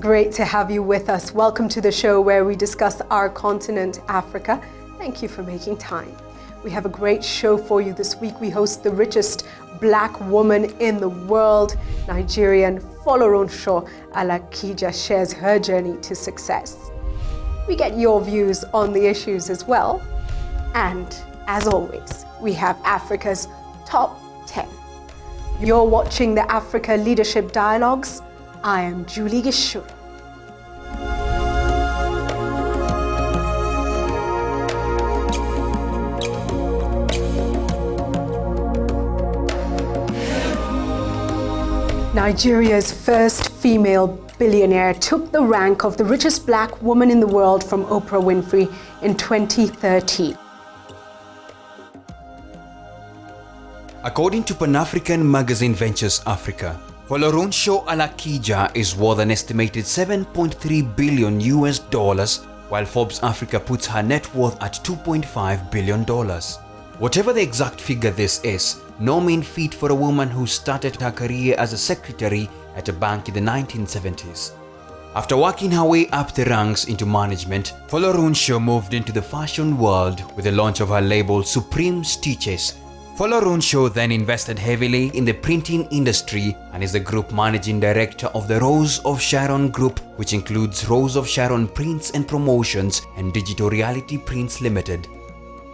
great to have you with us. Welcome to the show where we discuss our continent, Africa. Thank you for making time. We have a great show for you this week. We host the richest Black woman in the world. Nigerian Folorunsho Alakija shares her journey to success. We get your views on the issues as well. And as always, we have Africa's top 10. You're watching the Africa Leadership Dialogues. I am Julie Gichuru. Nigeria's first female billionaire took the rank of the richest Black woman in the world from Oprah Winfrey in 2013. According to Pan-African magazine Ventures Africa, Folorunsho Alakija is worth an estimated $7.3 billion, while Forbes Africa puts her net worth at $2.5 billion. Whatever the exact figure this is, no mean feat for a woman who started her career as a secretary at a bank in the 1970s. After working her way up the ranks into management, Folorunsho moved into the fashion world with the launch of her label Supreme Stitches. Folorunsho then invested heavily in the printing industry and is the group managing director of the Rose of Sharon Group, which includes Rose of Sharon Prints and Promotions and Digital Reality Prints Limited.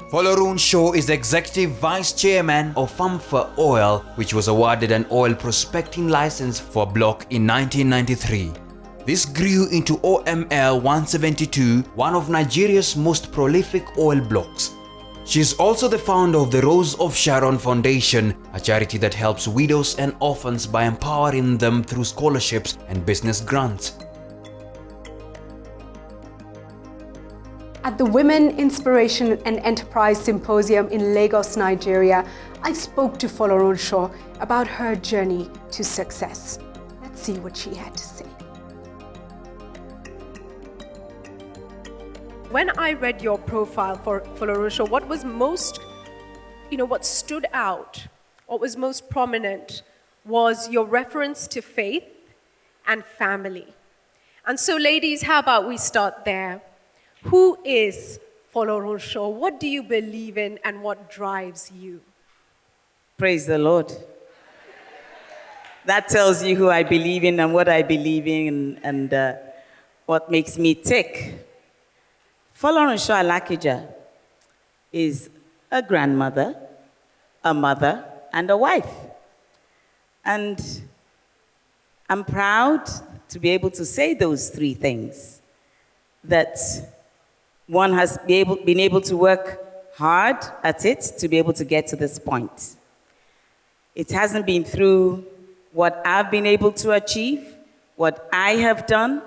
Folorunsho is the executive vice chairman of Famfa Oil, which was awarded an oil prospecting license for block in 1993. This grew into OML 172, one of Nigeria's most prolific oil blocks. She is also the founder of the Rose of Sharon Foundation, a charity that helps widows and orphans by empowering them through scholarships and business grants. At the Women Inspiration and Enterprise Symposium in Lagos, Nigeria, I spoke to Folorunsho about her journey to success. Let's see what she had to say. When I read your profile for Folorunsho, what was most, what stood out, what was most prominent was your reference to faith and family. And so ladies, how about we start there? Who is Folorunsho? What do you believe in and what drives you? Praise the Lord. That tells you who I believe in and what I believe in and what makes me tick. Folorunsho Alakija is a grandmother, a mother, and a wife. And I'm proud to be able to say those three things. That one has been able to work hard at it to be able to get to this point. It hasn't been through what I've been able to achieve, what I have done,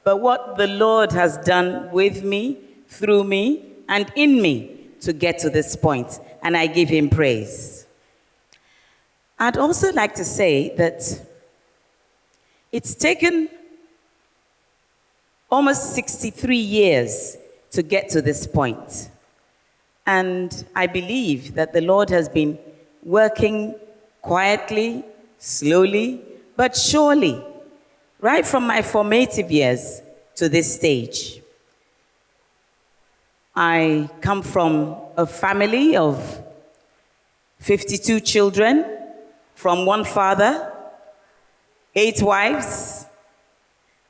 but what the Lord has done with me, through me, and in me to get to this point, and I give him praise. I'd also like to say that it's taken almost 63 years to get to this point. And I believe that the Lord has been working quietly, slowly, but surely, right from my formative years to this stage. I come from a family of 52 children, from one father, 8 wives.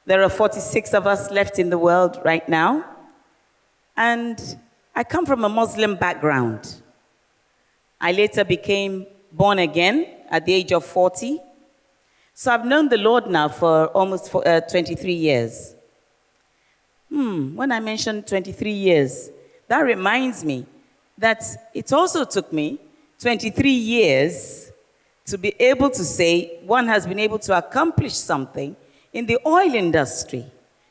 There are 46 of us left in the world right now. And I come from a Muslim background. I later became born again at the age of 40. So I've known the Lord now for almost 23 years. When I mentioned 23 years, that reminds me that it also took me 23 years to be able to say one has been able to accomplish something in the oil industry,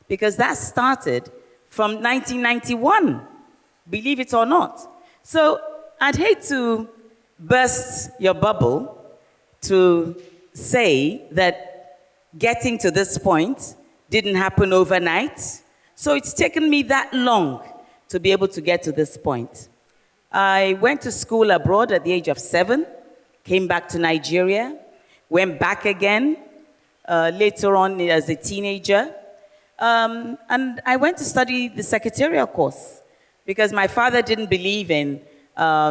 because that started from 1991, believe it or not. So I'd hate to burst your bubble to say that getting to this point didn't happen overnight. So it's taken me that long to be able to get to this point. I went to school abroad at the age of 7, came back to Nigeria, went back again later on as a teenager, And I went to study the secretarial course because my father didn't believe in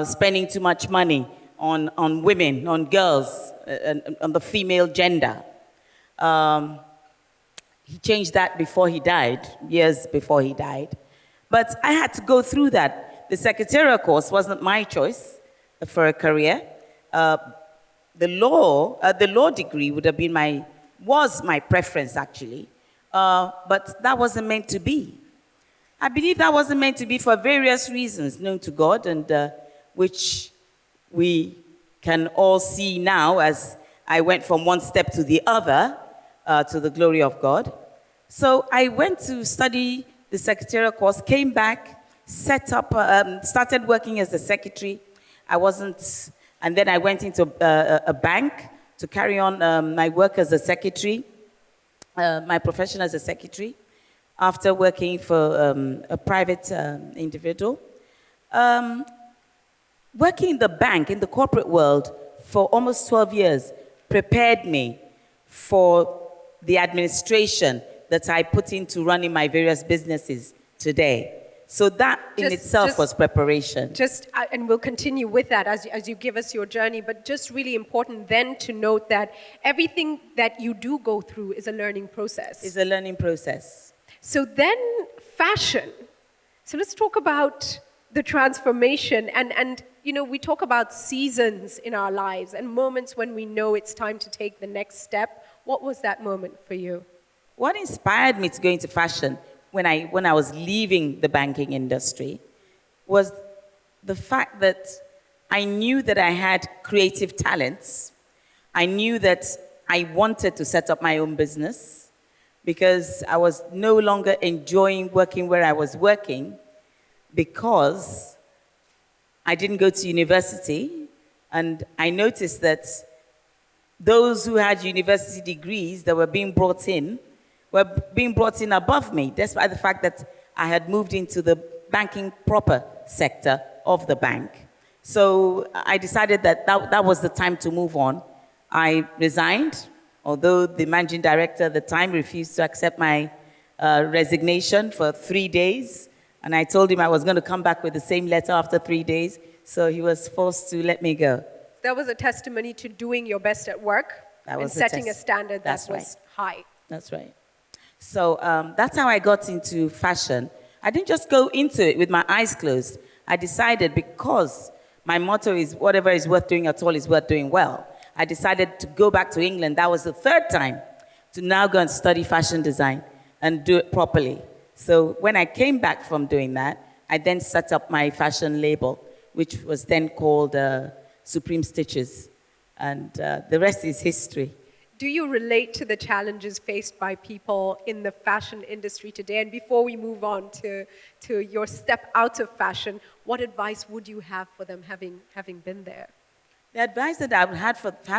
spending too much money on women, on girls, on the female gender. He changed that before he died, years before he died. But I had to go through that. The secretarial course wasn't my choice for a career. The law degree would have been was my preference, actually. But that wasn't meant to be. I believe that wasn't meant to be for various reasons known to God, and which we can all see now as I went from one step to the other to the glory of God. So I went to study the secretarial course, came back, set up, started working as a secretary. And then I went into a bank to carry on my work as a secretary, my profession as a secretary, after working for a private individual. Working in the bank, in the corporate world, for almost 12 years prepared me for the administration that I put into running my various businesses today. So that in itself was preparation. And we'll continue with that as you give us your journey, but just really important then to note that everything that you do go through is a learning process. It's a learning process. So then fashion. So let's talk about the transformation. And you know, we talk about seasons in our lives and moments when we know it's time to take the next step. What was that moment for you? What inspired me to go into fashion when I was leaving the banking industry was the fact that I knew that I had creative talents. I knew that I wanted to set up my own business because I was no longer enjoying working where I was working because I didn't go to university, and I noticed that those who had university degrees that were being brought in were being brought in above me, despite the fact that I had moved into the banking proper sector of the bank. So I decided that was the time to move on. I resigned, although the managing director at the time refused to accept my resignation for 3 days. And I told him I was going to come back with the same letter after 3 days. So he was forced to let me go. That was a testimony to doing your best at work and setting a standard that was high. That's right. So that's how I got into fashion. I didn't just go into it with my eyes closed. I decided, because my motto is whatever is worth doing at all is worth doing well, I decided to go back to England. That was the third time to now go and study fashion design and do it properly. So when I came back from doing that, I then set up my fashion label, which was then called Supreme Stitches. And the rest is history. Do you relate to the challenges faced by people in the fashion industry today? And before we move on to your step out of fashion, what advice would you have for them having been there? The advice that I would have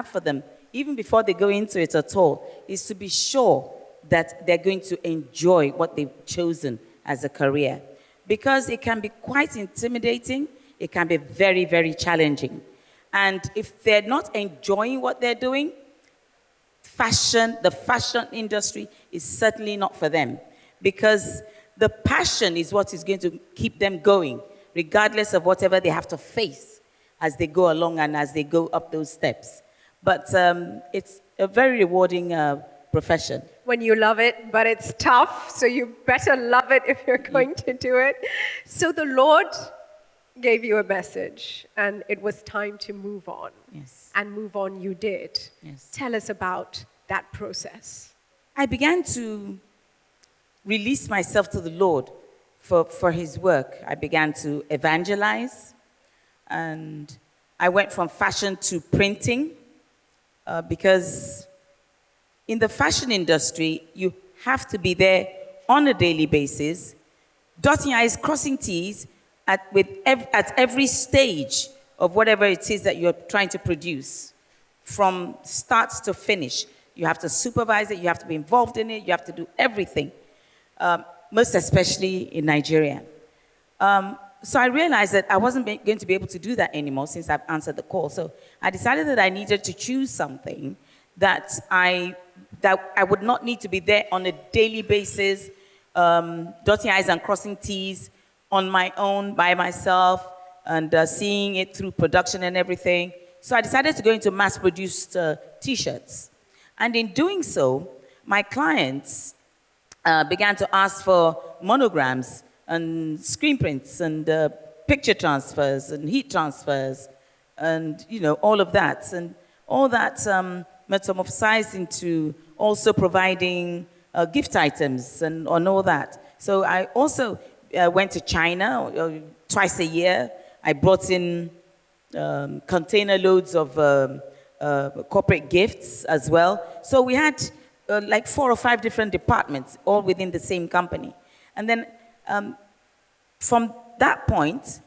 for them, even before they go into it at all, is to be sure that they're going to enjoy what they've chosen as a career. Because it can be quite intimidating, it can be very, very challenging. And if they're not enjoying what they're doing, the fashion industry is certainly not for them, because the passion is what is going to keep them going, regardless of whatever they have to face as they go along and as they go up those steps. But it's a very rewarding profession. When you love it, but it's tough, so you better love it if you're going to do it. So the Lord gave you a message, and it was time to move on. Yes. And move on you did. Yes. Tell us about that process. I began to release myself to the Lord for his work. I began to evangelize, and I went from fashion to printing because in the fashion industry, you have to be there on a daily basis, dotting I's, crossing T's, at every stage of whatever it is that you're trying to produce, from start to finish. You have to supervise it, you have to be involved in it, you have to do everything, most especially in Nigeria. So I realized that I wasn't going to be able to do that anymore since I've answered the call. So I decided that I needed to choose something that I would not need to be there on a daily basis, dotting I's and crossing T's on my own, by myself, and seeing it through production and everything. So I decided to go into mass-produced T-shirts. And in doing so, my clients began to ask for monograms and screen prints and picture transfers and heat transfers and, all of that. And all that metamorphosized into also providing gift items and all that. So I also went to China twice a year. I brought in container loads of corporate gifts as well. So we had like 4 or 5 different departments, all within the same company. And then from that point,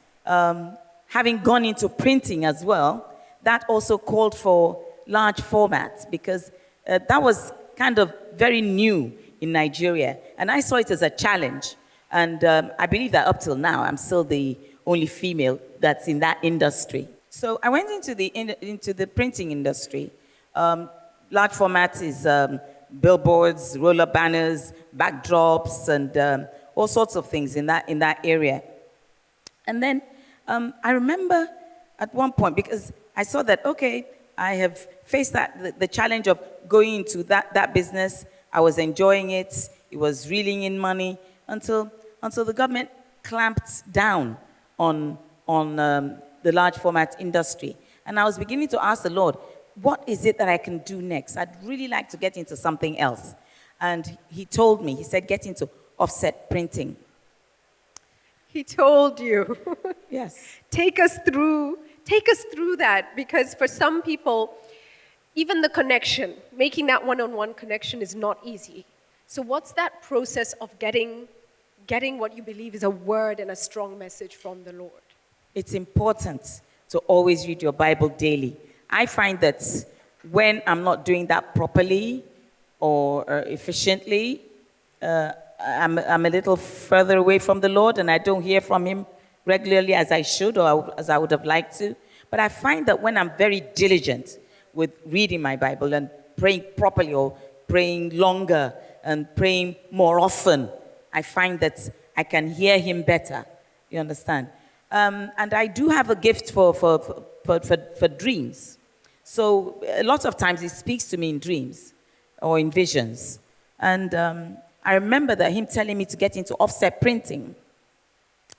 having gone into printing as well, that also called for large formats because that was kind of very new in Nigeria. And I saw it as a challenge. And I believe that up till now, I'm still the only female that's in that industry. So I went into the printing industry. Large format is billboards, roller banners, backdrops, and all sorts of things in that area. And then I remember at one point, because I saw that, okay, I have faced the challenge of going into that business. I was enjoying it. It was reeling in money until the government clamped down on the large format industry. And I was beginning to ask the Lord, what is it that I can do next? I'd really like to get into something else. And he told me, he said, get into offset printing. He told you. Yes. Take us through that, because for some people, even the connection, making that one-on-one connection is not easy. So what's that process of getting what you believe is a word and a strong message from the Lord? It's important to always read your Bible daily. I find that when I'm not doing that properly or efficiently, I'm a little further away from the Lord and I don't hear from him regularly as I should or as I would have liked to. But I find that when I'm very diligent with reading my Bible and praying properly or praying longer and praying more often, I find that I can hear him better. You understand? And I do have a gift for dreams. So a lot of times he speaks to me in dreams or in visions. And I remember that him telling me to get into offset printing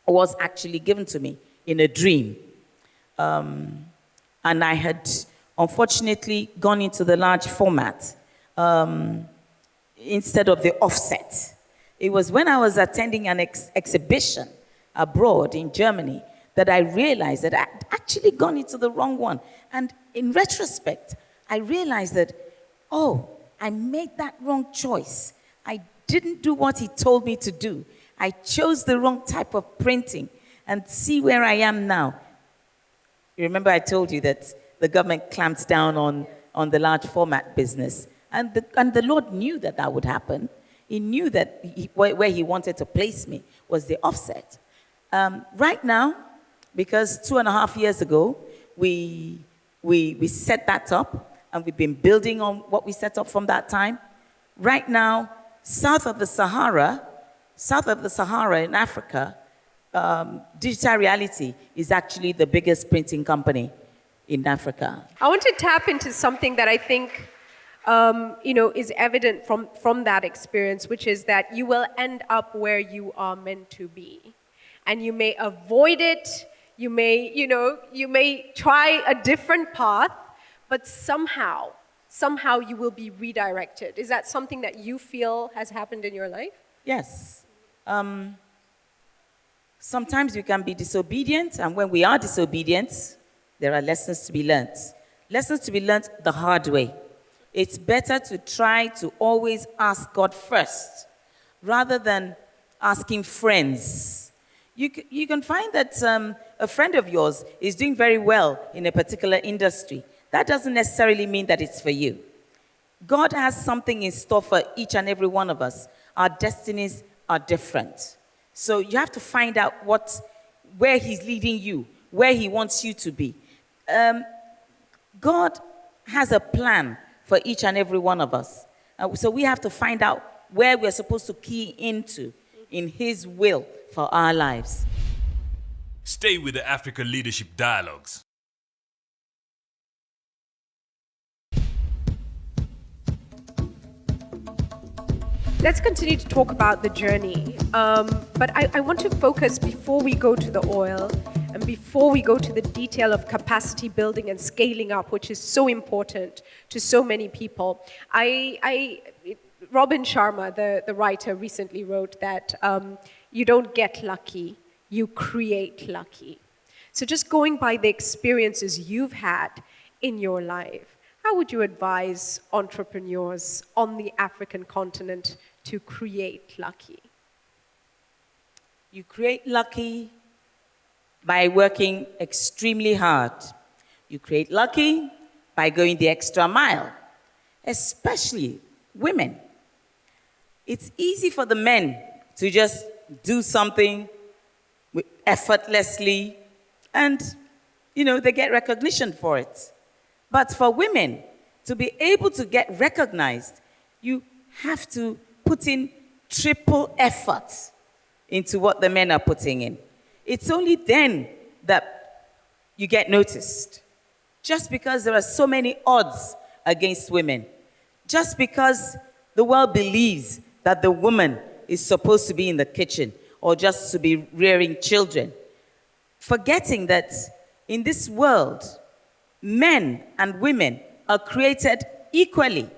was actually given to me in a dream. And I had unfortunately gone into the large format instead of the offset. It was when I was attending an exhibition abroad in Germany that I realized that I'd actually gone into the wrong one. And in retrospect, I realized that, I made that wrong choice. I didn't do what he told me to do. I chose the wrong type of printing, and see where I am now. You remember I told you that the government clamped down on the large format business. And the Lord knew that would happen. He knew that where he wanted to place me was the offset. Right now, because 2.5 years ago, we set that up, and we've been building on what we set up from that time. Right now, south of the Sahara in Africa, Digital Reality is actually the biggest printing company in Africa. I want to tap into something that I think is evident from that experience, which is that you will end up where you are meant to be. And you may avoid it, you may try a different path, but somehow you will be redirected. Is that something that you feel has happened in your life? Yes. Sometimes we can be disobedient, and when we are disobedient, there are lessons to be learned. Lessons to be learned the hard way. It's better to try to always ask God first, rather than asking friends. You can find that a friend of yours is doing very well in a particular industry. That doesn't necessarily mean that it's for you. God has something in store for each and every one of us. Our destinies are different. So you have to find out where he's leading you, where he wants you to be. God has a plan for each and every one of us. So we have to find out where we're supposed to key into in his will for our lives. Stay with the Africa Leadership Dialogues. Let's continue to talk about the journey. But I want to focus, before we go to the oil and before we go to the detail of capacity building and scaling up, which is so important to so many people. Robin Sharma, the writer, recently wrote that you don't get lucky, you create lucky. So just going by the experiences you've had in your life, how would you advise entrepreneurs on the African continent to create lucky? You create lucky by working extremely hard. You create lucky by going the extra mile, especially women. It's easy for the men to just do something effortlessly and, they get recognition for it. But for women to be able to get recognized, you have to put in triple effort into what the men are putting in. It's only then that you get noticed. Just because there are so many odds against women. Just because the world believes that the woman is supposed to be in the kitchen or just to be rearing children. Forgetting that in this world, men and women are created equally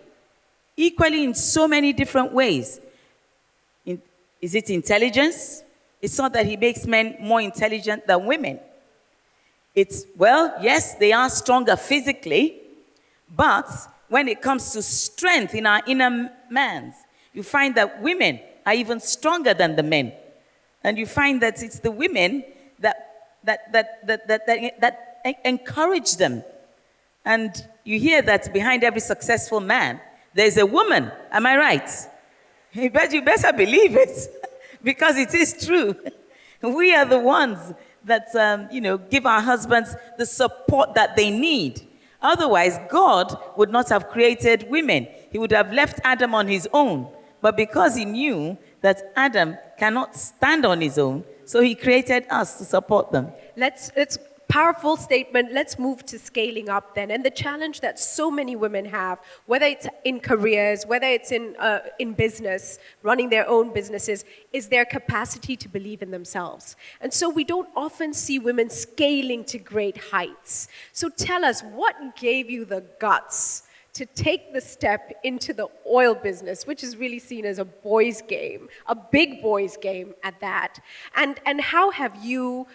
in so many different ways. Is it intelligence? It's not that he makes men more intelligent than women. Yes, they are stronger physically, but when it comes to strength in our inner man, you find that women are even stronger than the men. And you find that it's the women that encourage them. And you hear that behind every successful man, there's a woman. Am I right? You better believe it, because it is true. We are the ones that, give our husbands the support that they need. Otherwise, God would not have created women. He would have left Adam on his own. But because he knew that Adam cannot stand on his own, so he created us to support them. It's powerful statement. Let's move to scaling up then. And the challenge that so many women have, whether it's in careers, whether it's in business, running their own businesses, is their capacity to believe in themselves. And so we don't often see women scaling to great heights. So tell us, what gave you the guts to take the step into the oil business, which is really seen as a boys' game, a big boys' game at that? And how have you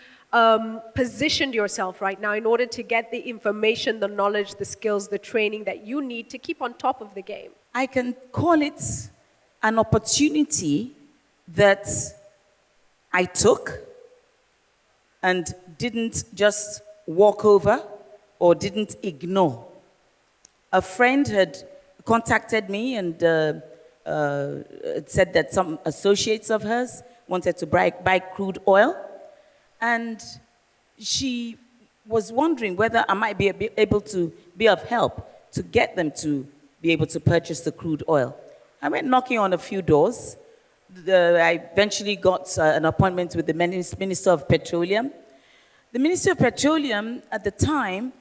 positioned yourself right now in order to get the information, the knowledge, the skills, the training that you need to keep on top of the game? I can call it an opportunity that I took and didn't just walk over or didn't ignore. A friend had contacted me and said that some associates of hers wanted to buy crude oil. And she was wondering whether I might be able to be of help to get them to be able to purchase the crude oil. I went knocking on a few doors. I eventually got an appointment with the Minister of Petroleum. The Minister of Petroleum at the time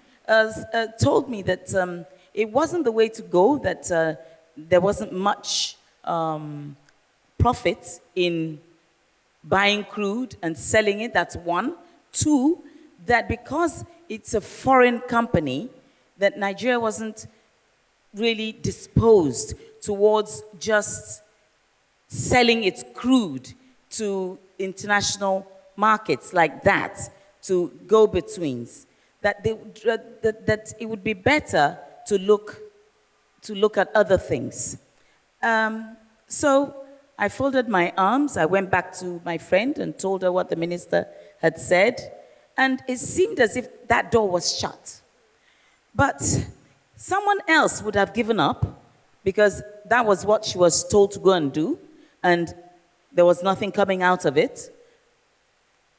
told me that it wasn't the way to go, that there wasn't much profit in buying crude and selling it. That's one. Two, that because it's a foreign company, that Nigeria wasn't really disposed towards just selling its crude to international markets like that, to go-betweens. That it would be better to look at other things. So I folded my arms. I went back to my friend and told her what the minister had said. And it seemed as if that door was shut. But someone else would have given up, because that was what she was told to go and do, and there was nothing coming out of it.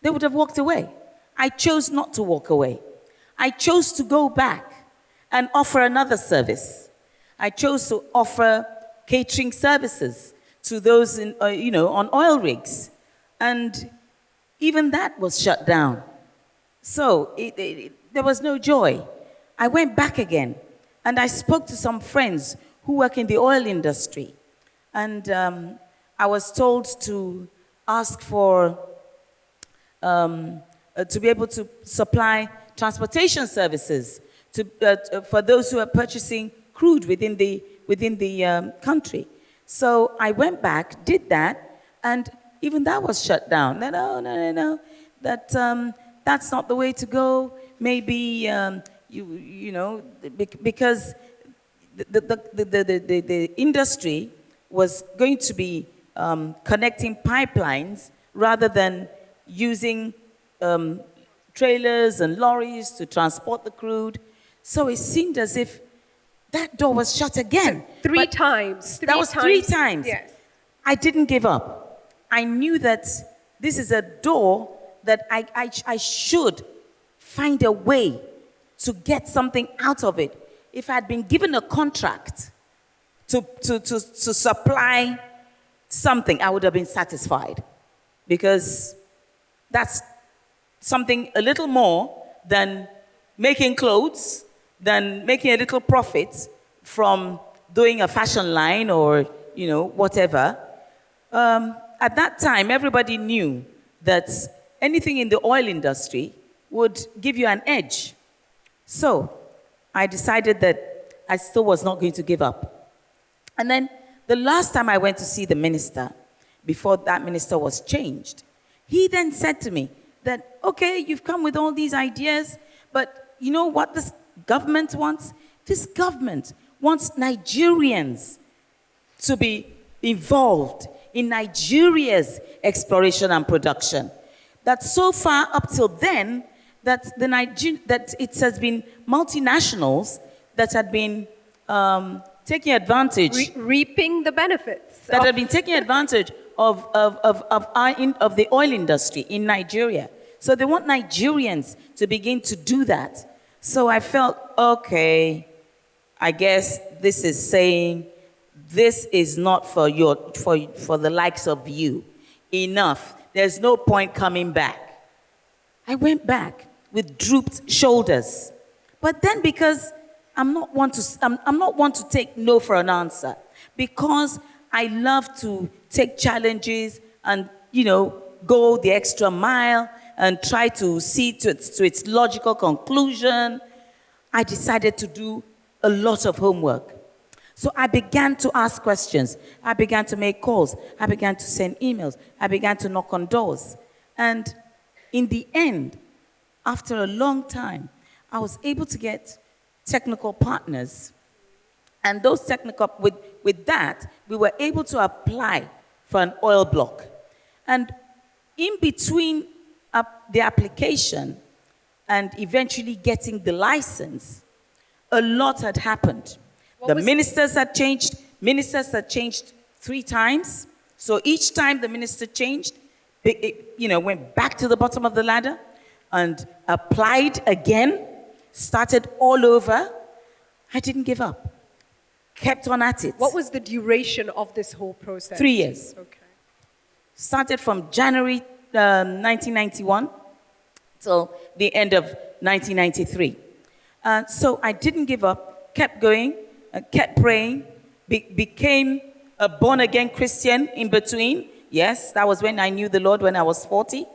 They would have walked away. I chose not to walk away. I chose to go back and offer another service. I chose to offer catering services to those in, on oil rigs. And even that was shut down. So there was no joy. I went back again, and I spoke to some friends who work in the oil industry. And I was told to ask for, to be able to supply transportation services for those who are purchasing crude within the country. So I went back, did that, and even that was shut down. No, that's not the way to go. Maybe because the industry was going to be connecting pipelines rather than using trailers and lorries to transport the crude. So it seemed as if that door was shut again. Three times. That was three times. Yes. I didn't give up. I knew that this is a door that I should find a way to get something out of it. If I had been given a contract to supply something, I would have been satisfied, because that's something a little more than making clothes, than making a little profit from doing a fashion line or, whatever. At that time, everybody knew that anything in the oil industry would give you an edge. So I decided that I still was not going to give up. And then the last time I went to see the minister, before that minister was changed, he then said to me that, okay, you've come with all these ideas, but you know what this government wants? This government wants Nigerians to be involved in Nigeria's exploration and production. That so far up till then, that it has been multinationals that had been taking advantage, reaping the benefits. That had been taking advantage of the oil industry in Nigeria. So they want Nigerians to begin to do that. So I felt, okay, I guess this is saying, this is not for the likes of you. Enough. There's no point coming back. I went back with drooped shoulders. But then, because I'm not one to take no for an answer, because I love to take challenges and, go the extra mile and try to see to its logical conclusion, I decided to do a lot of homework. So I began to ask questions. I began to make calls. I began to send emails. I began to knock on doors. And in the end, after a long time, I was able to get technical partners. And those with that, we were able to apply for an oil block. And in between the application and eventually getting the license, a lot had happened. Ministers had changed 3 times. So each time the minister changed, went back to the bottom of the ladder and applied again, started all over. I didn't give up. Kept on at it. What was the duration of this whole process? 3 years. Okay. Started from January 1991 till the end of 1993. So I didn't give up, kept going, kept praying, became a born-again Christian in between. Yes, that was when I knew the Lord, when I was 40.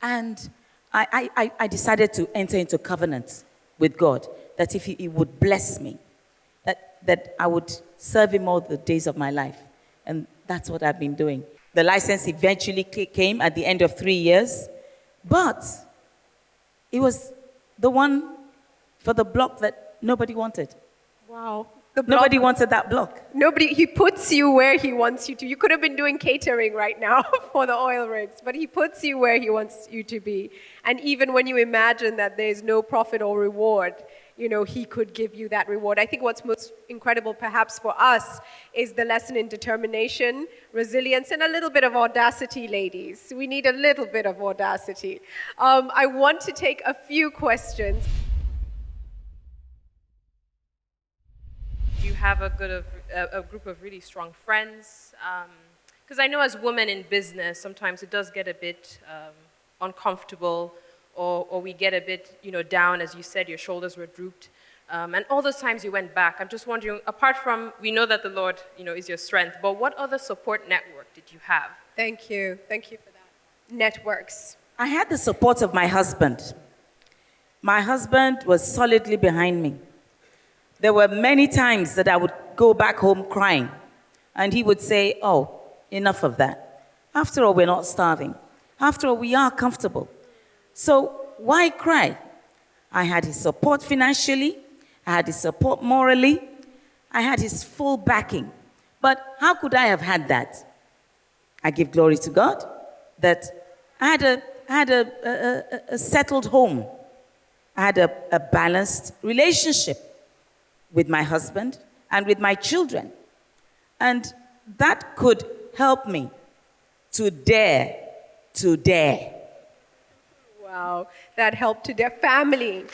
And I decided to enter into covenant with God, that if He would bless me, that I would serve Him all the days of my life. And that's what I've been doing. The license eventually came at the end of 3 years, but it was the one for the block that nobody wanted. Wow. Nobody wanted that block. He puts you where He wants you to. You could have been doing catering right now for the oil rigs, but He puts you where He wants you to be. And even when you imagine that there's no profit or reward, He could give you that reward. I think what's most incredible perhaps for us is the lesson in determination, resilience, and a little bit of audacity, ladies. We need a little bit of audacity. I want to take a few questions. You have a group of really strong friends. Because I know as women in business, sometimes it does get a bit uncomfortable, or we get a bit, down. As you said, your shoulders were drooped. And all those times you went back, I'm just wondering, apart from, we know that the Lord, is your strength, but what other support network did you have? Thank you. Thank you for that. Networks. I had the support of my husband. My husband was solidly behind me. There were many times that I would go back home crying, and he would say, "Oh, enough of that. After all, we're not starving. After all, we are comfortable. So why cry?" I had his support financially. I had his support morally. I had his full backing. But how could I have had that? I give glory to God that I had a settled home. I had a balanced relationship with my husband and with my children. And that could help me to dare. Wow, that helped to their family.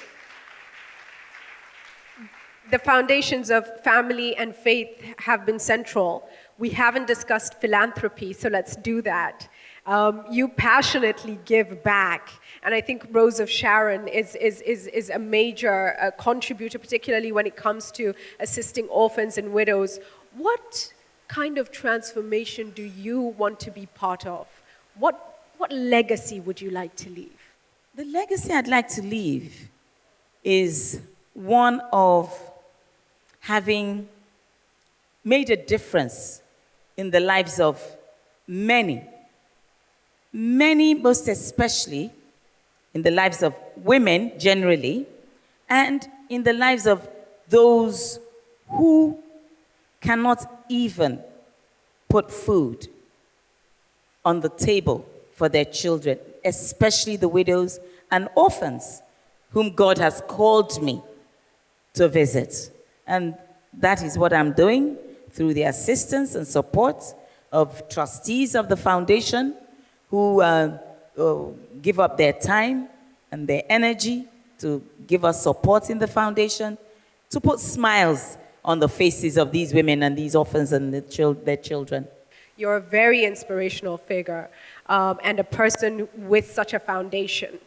The foundations of family and faith have been central. We haven't discussed philanthropy, so let's do that. You passionately give back, and I think Rose of Sharon is a major contributor, particularly when it comes to assisting orphans and widows. What kind of transformation do you want to be part of? What legacy would you like to leave? The legacy I'd like to leave is one of having made a difference in the lives of many, most especially in the lives of women generally, and in the lives of those who cannot even put food on the table for their children, especially the widows and orphans whom God has called me to visit. And that is what I'm doing through the assistance and support of trustees of the foundation who give up their time and their energy to give us support in the foundation, to put smiles on the faces of these women and these orphans and their children. You're a very inspirational figure and a person with such a foundation.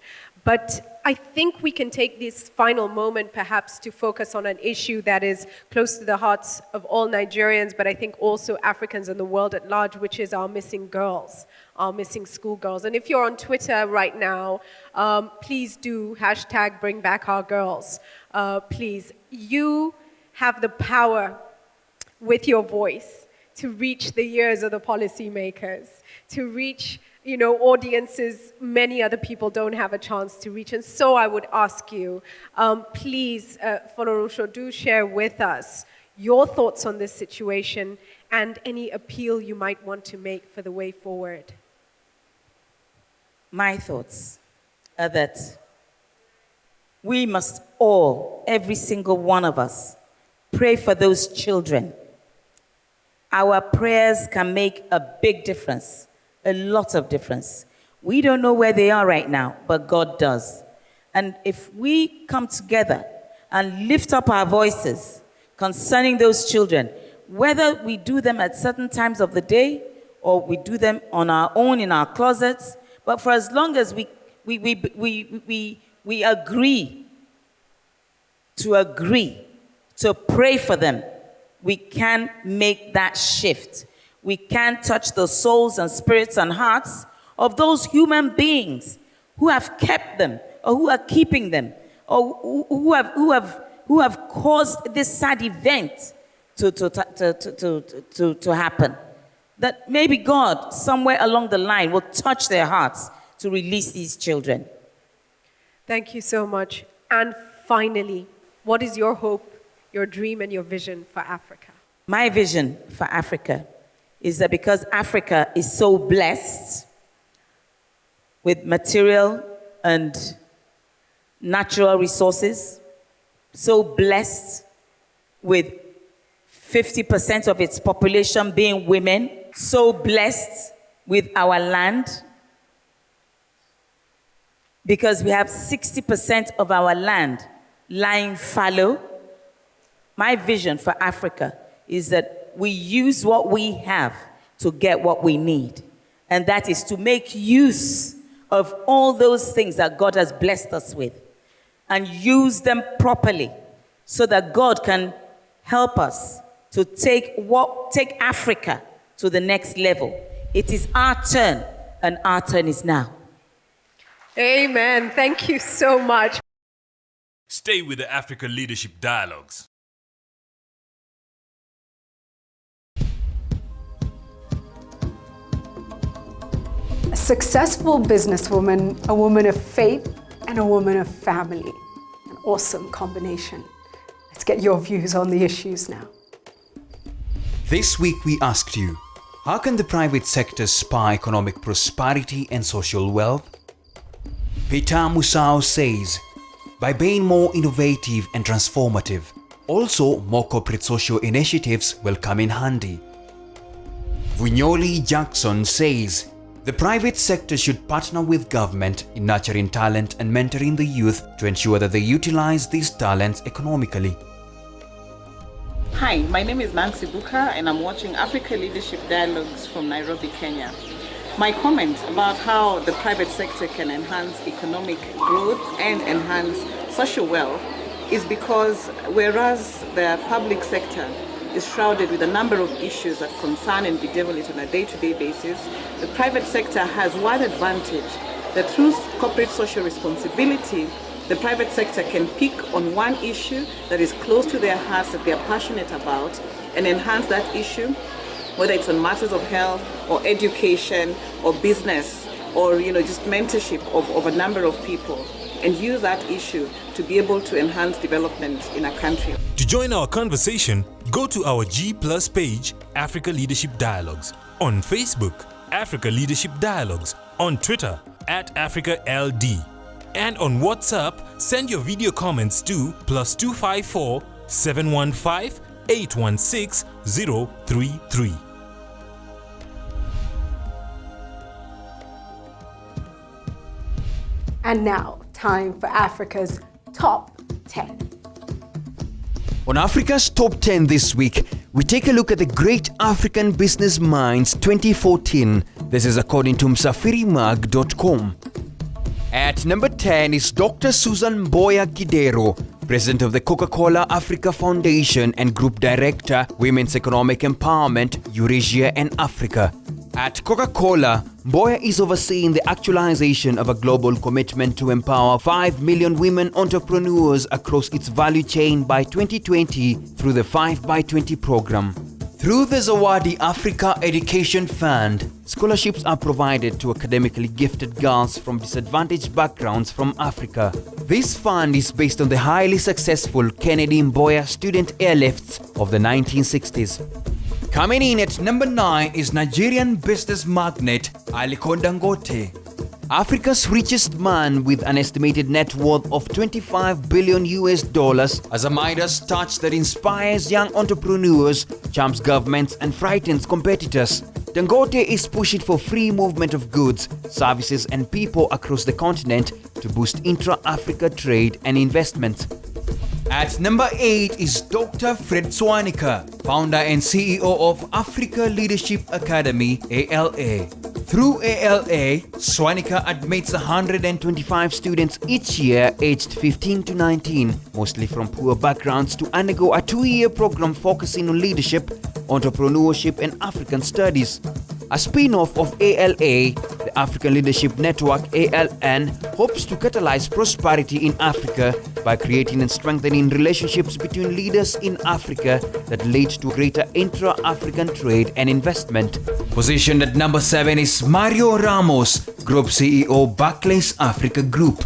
But I think we can take this final moment perhaps to focus on an issue that is close to the hearts of all Nigerians, but I think also Africans and the world at large, which is our missing girls, our missing schoolgirls. And if you're on Twitter right now, please do #BringBackOurGirls. Please, you have the power with your voice to reach the ears of the policymakers, to reach audiences many other people don't have a chance to reach. And so I would ask you, please, Folorunsho, do share with us your thoughts on this situation and any appeal you might want to make for the way forward. My thoughts are that we must all, every single one of us, pray for those children. Our prayers can make a big difference. A lot of difference. We don't know where they are right now, but God does. And if we come together and lift up our voices concerning those children, whether we do them at certain times of the day or we do them on our own in our closets, but for as long as we agree to pray for them, we can make that shift. We can touch the souls and spirits and hearts of those human beings who have kept them, or who are keeping them, or who have caused this sad event to happen. That maybe God, somewhere along the line, will touch their hearts to release these children. Thank you so much. And finally, what is your hope, your dream, and your vision for Africa? My vision for Africa is that because Africa is so blessed with material and natural resources, so blessed with 50% of its population being women, so blessed with our land, because we have 60% of our land lying fallow. My vision for Africa is that we use what we have to get what we need. And that is to make use of all those things that God has blessed us with and use them properly so that God can help us to take Africa to the next level. It is our turn, and our turn is now. Amen. Thank you so much. Stay with the Africa Leadership Dialogues. A successful businesswoman, a woman of faith, and a woman of family. An awesome combination. Let's get your views on the issues now. This week we asked you, how can the private sector spur economic prosperity and social wealth? Peter Musao says, by being more innovative and transformative, also more corporate social initiatives will come in handy. Vunyoli Jackson says, the private sector should partner with government in nurturing talent and mentoring the youth to ensure that they utilize these talents economically. Hi, my name is Nancy Buka and I'm watching Africa Leadership Dialogues from Nairobi, Kenya. My comment about how the private sector can enhance economic growth and enhance social wealth is because whereas the public sector is shrouded with a number of issues that concern and bedevil it on a day-to-day basis, the private sector has one advantage, that through corporate social responsibility, the private sector can pick on one issue that is close to their hearts, that they are passionate about, and enhance that issue, whether it's on matters of health or education or business or just mentorship of a number of people, and use that issue to be able to enhance development in a country. To join our conversation, go to our G+ page, Africa Leadership Dialogues, on Facebook, Africa Leadership Dialogues, on Twitter, @AfricaLD, and on WhatsApp, send your video comments to +254 715 816 033. And now, time for Africa's Top 10. On Africa's Top 10 this week, we take a look at the Great African Business Minds 2014. This is according to msafirimag.com. At number 10 is Dr. Susan Mboya Kidero, President of the Coca-Cola Africa Foundation and Group Director, Women's Economic Empowerment, Eurasia and Africa. At Coca-Cola, Mboya is overseeing the actualization of a global commitment to empower 5 million women entrepreneurs across its value chain by 2020 through the 5x20 program. Through the Zawadi Africa Education Fund, scholarships are provided to academically gifted girls from disadvantaged backgrounds from Africa. This fund is based on the highly successful Kennedy Mboya student airlifts of the 1960s. Coming in at number 9 is Nigerian business magnate Aliko Dangote, Africa's richest man with an estimated net worth of $25 billion as a Midas touch that inspires young entrepreneurs, charms governments and frightens competitors. Dangote is pushing for free movement of goods, services and people across the continent to boost intra-Africa trade and investment. At number 8 is Dr. Fred Swanika, founder and CEO of Africa Leadership Academy, ALA. Through ALA, Swanika admits 125 students each year aged 15 to 19, mostly from poor backgrounds, to undergo a 2-year program focusing on leadership, entrepreneurship and African studies. A spin-off of ALA, the African Leadership Network ALN, hopes to catalyze prosperity in Africa by creating and strengthening relationships between leaders in Africa that lead to greater intra-African trade and investment. Positioned at number 7 is Mario Ramos, Group CEO, Barclays Africa Group.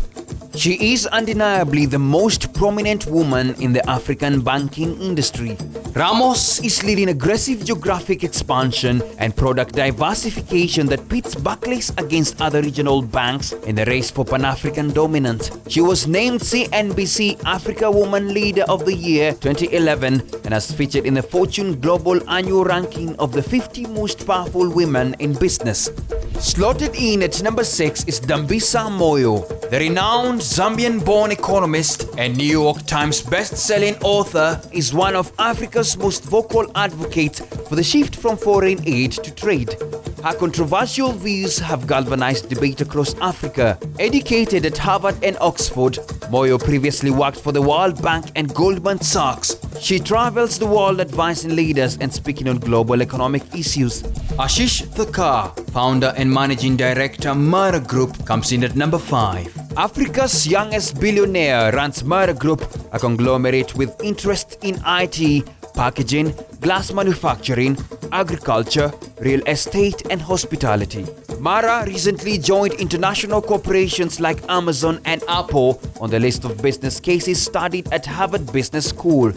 She is undeniably the most prominent woman in the African banking industry. Ramos is leading aggressive geographic expansion and product diversification that pits Barclays against other regional banks in the race for Pan-African dominance. She was named CNBC Africa Woman Leader of the Year 2011 and has featured in the Fortune Global Annual Ranking of the 50 Most Powerful Women in Business. Slotted in at number 6 is Dambisa Moyo, the renowned Zambian-born economist and New York Times best-selling author, is one of Africa's most vocal advocates for the shift from foreign aid to trade. Her controversial views have galvanized debate across Africa. Educated at Harvard and Oxford, Moyo previously worked for the World Bank and Goldman Sachs. She travels the world advising leaders and speaking on global economic issues. Ashish Thakkar, founder and managing director, Mara Group, comes in at number 5. Africa's youngest billionaire runs Mara Group, a conglomerate with interest in IT, packaging, glass manufacturing, agriculture, real estate and hospitality. Mara recently joined international corporations like Amazon and Apple on the list of business cases studied at Harvard Business School.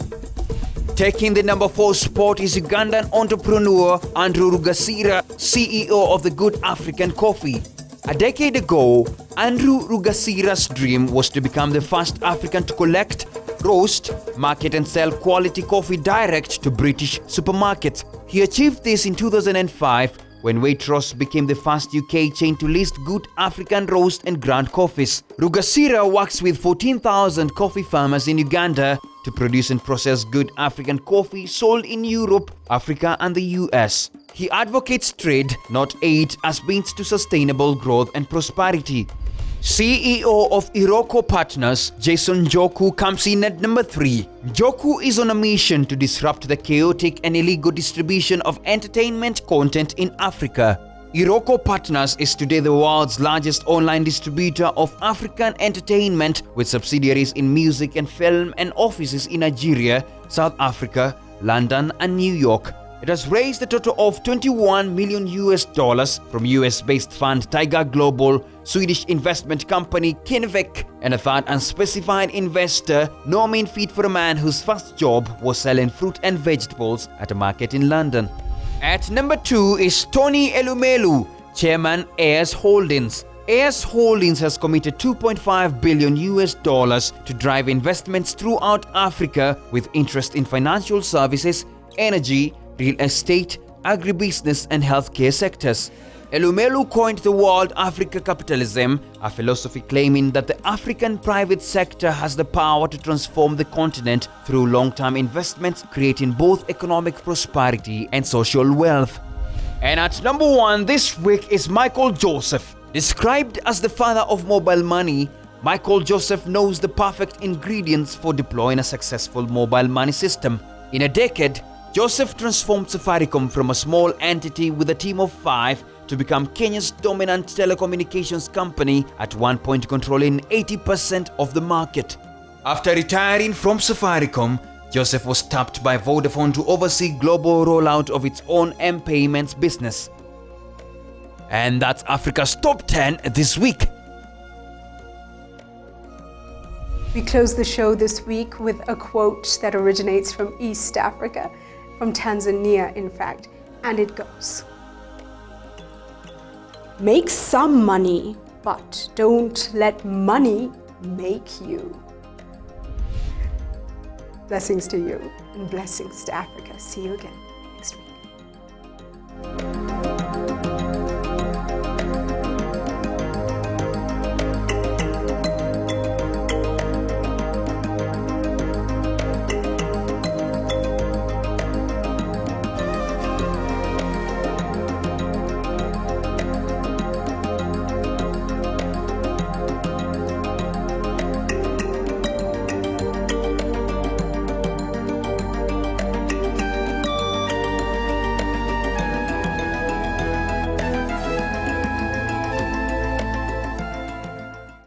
Taking the number 4 spot is Ugandan entrepreneur Andrew Rugasira, CEO of the Good African Coffee. A decade ago, Andrew Rugasira's dream was to become the first African to collect, roast, market and sell quality coffee direct to British supermarkets. He achieved this in 2005 when Waitrose became the first UK chain to list good African roast and ground coffees. Rugasira works with 14,000 coffee farmers in Uganda to produce and process good African coffee sold in Europe, Africa and the US. He advocates trade, not aid, as means to sustainable growth and prosperity. CEO of Iroko Partners, Jason Njoku, comes in at number 3. Njoku is on a mission to disrupt the chaotic and illegal distribution of entertainment content in Africa. Iroko Partners is today the world's largest online distributor of African entertainment, with subsidiaries in music and film and offices in Nigeria, South Africa, London and New York. It has raised a total of $21 million from US-based fund Tiger Global, Swedish investment company Kinnevik, and a third unspecified investor, no mean feat for a man whose first job was selling fruit and vegetables at a market in London. At number 2 is Tony Elumelu, chairman Ayers Holdings. Ayers Holdings has committed $2.5 billion to drive investments throughout Africa with interest in financial services, energy, real estate, agribusiness and healthcare sectors. Elumelu coined the word Africa capitalism, a philosophy claiming that the African private sector has the power to transform the continent through long-term investments, creating both economic prosperity and social wealth. And at number 1 this week is Michael Joseph. Described as the father of mobile money, Michael Joseph knows the perfect ingredients for deploying a successful mobile money system. In a decade, Joseph transformed Safaricom from a small entity with a team of 5 to become Kenya's dominant telecommunications company, at one point controlling 80% of the market. After retiring from Safaricom, Joseph was tapped by Vodafone to oversee global rollout of its own M-Payments business. And that's Africa's Top 10 this week. We close the show this week with a quote that originates from East Africa, from Tanzania in fact, and it goes: "Make some money, but don't let money make you." Blessings to you and blessings to Africa. See you again next week.